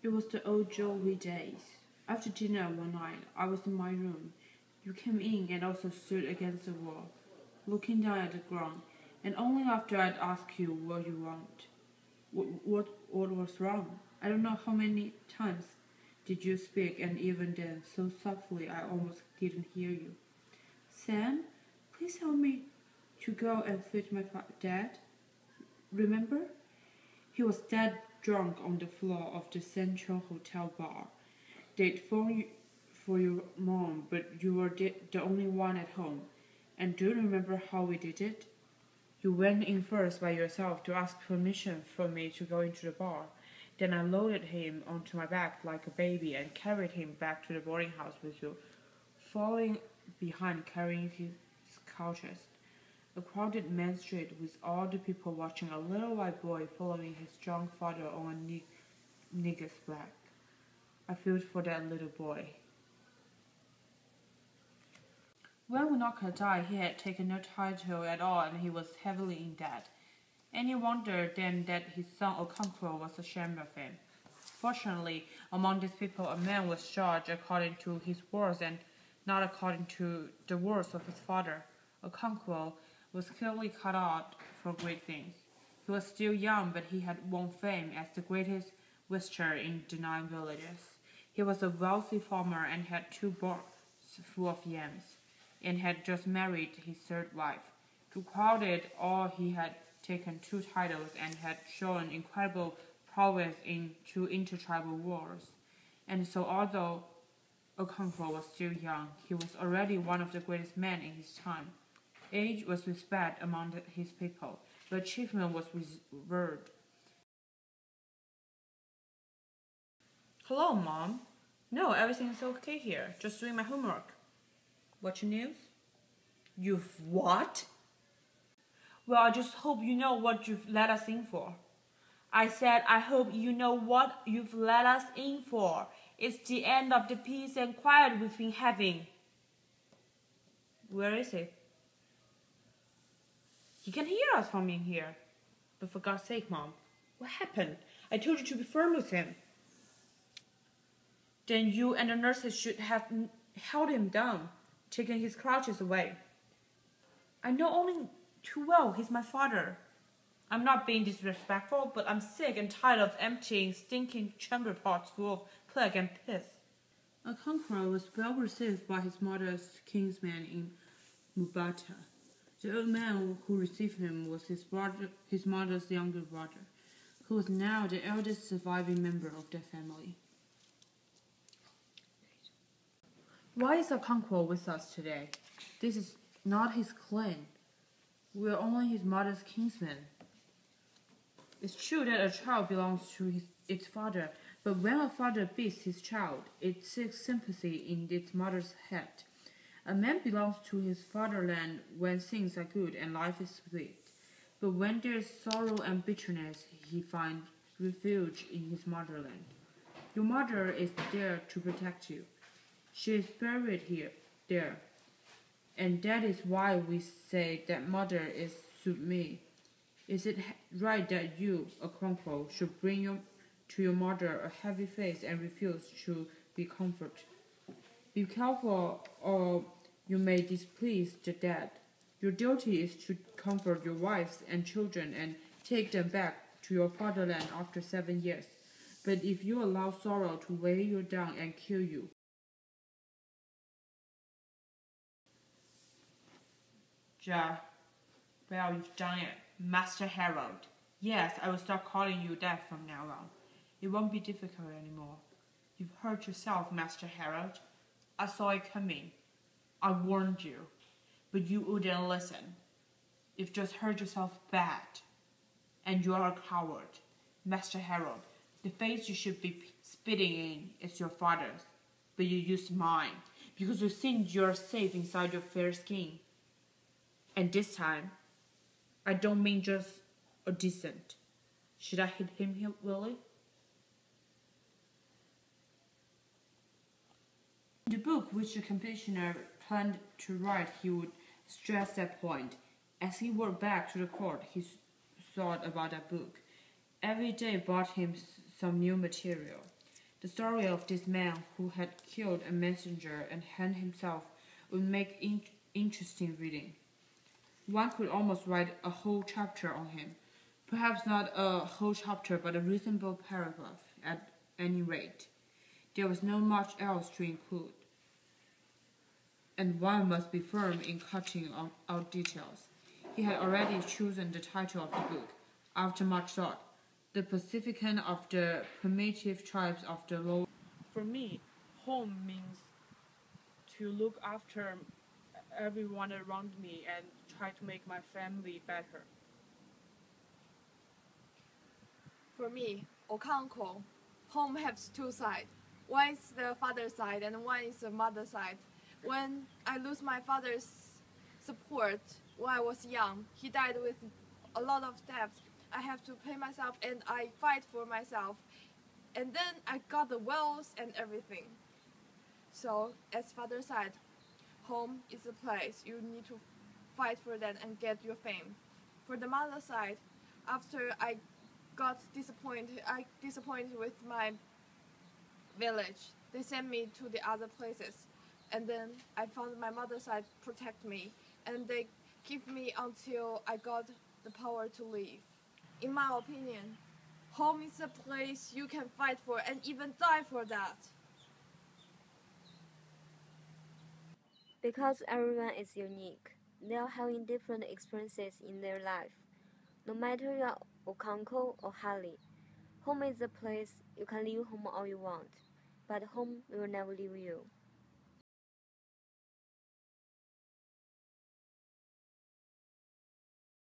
It was the old jolly days. After dinner one night, I was in my room. You came in and also stood against the wall, looking down at the ground, and only after I'd asked you what you want. What was wrong? I don't know how many times did you speak, and even then, so softly I almost didn't hear you. Sam, please help me to go and fetch my dad. Remember? He was dead drunk on the floor of the Central Hotel bar. They'd phoned you for your mom, but you were the only one at home. And do you remember how we did it? You went in first by yourself to ask permission for me to go into the bar. Then I loaded him onto my back like a baby and carried him back to the boarding house with you, falling behind carrying his couches. A crowded main street with all the people watching a little white boy following his drunk father on a nigger's back. I felt for that little boy. When Winoka died, he had taken no title at all and he was heavily in debt. Any wonder then that his son Okonkwo was ashamed of him. Fortunately, among these people a man was judged according to his words and not according to the words of his father. Okonkwo was clearly cut out for great things. He was still young, but he had won fame as the greatest whistler in the 9 villages. He was a wealthy farmer and had 2 barns full of yams, and had just married his 3rd wife. To crown it all, he had taken 2 titles and had shown incredible prowess in 2 intertribal wars. And so although Okonkwo was still young, he was already one of the greatest men in his time. Age was respected among his people, but achievement was revered. Hello, Mom. No, everything's okay here. Just doing my homework. Watching news? You've what? Well, I just hope you know what you've let us in for. I said I hope you know what you've let us in for. It's the end of the peace and quiet we've been having. Where is it? He can hear us from in here. But for God's sake, Mom, what happened? I told you to be firm with him. Then you and the nurses should have held him down, taken his crutches away. I know only too well he's my father. I'm not being disrespectful, but I'm sick and tired of emptying stinking chamber pots full of plague and piss. Okonkwo was well received by his mother's kinsman in Mubata. The old man who received him was his mother's younger brother, who was now the eldest surviving member of their family. Why is Okonkwo with us today? This is not his clan. We are only his mother's kinsmen. It's true that a child belongs to its father, but when a father beats his child, it seeks sympathy in its mother's head. A man belongs to his fatherland when things are good and life is sweet. But when there is sorrow and bitterness, he finds refuge in his motherland. Your mother is there to protect you. She is buried there. And that is why we say that mother is Submi. Is it right that you, Okonkwo, should bring to your mother a heavy face and refuse to be comforted? Be careful, or you may displease the dead. Your duty is to comfort your wives and children and take them back to your fatherland after 7 years. But if you allow sorrow to weigh you down and kill you, well, you've done it, Master Harold. Yes, I will start calling you that from now on. It won't be difficult anymore. You've hurt yourself, Master Harold. I saw it coming. I warned you, but you wouldn't listen. You've just hurt yourself bad. And you are a coward, Master Harold. The face you should be spitting in is your father's, but you used mine, because you think you're safe inside your fair skin. And this time, I don't mean just a decent. Should I hit him here, Willie? In the book which the commissioner planned to write, he would stress that point. As he walked back to the court, he thought about that book. Every day brought him some new material. The story of this man who had killed a messenger and hanged himself would make interesting reading. One could almost write a whole chapter on him. Perhaps not a whole chapter, but a reasonable paragraph at any rate. There was not much else to include, and one must be firm in cutting out details. He had already chosen the title of the book, after much thought, The Pacifican of the Primitive Tribes of the Low. For me, home means to look after everyone around me and try to make my family better. For me, Okanko, home has two sides. One is the father's side and one is the mother's side. When I lose my father's support when I was young, he died with a lot of debts. I have to pay myself and I fight for myself. And then I got the wealth and everything. So as father's side, home is a place you need to fight for that and get your fame. For the mother's side, after I disappointed with my village. They sent me to the other places, and then I found my mother's side protect me, and they keep me until I got the power to leave. In my opinion, home is a place you can fight for and even die for that. Because everyone is unique, they are having different experiences in their life. No matter you are Okanko or Hali, home is a place you can leave home all you want, but home will never leave you.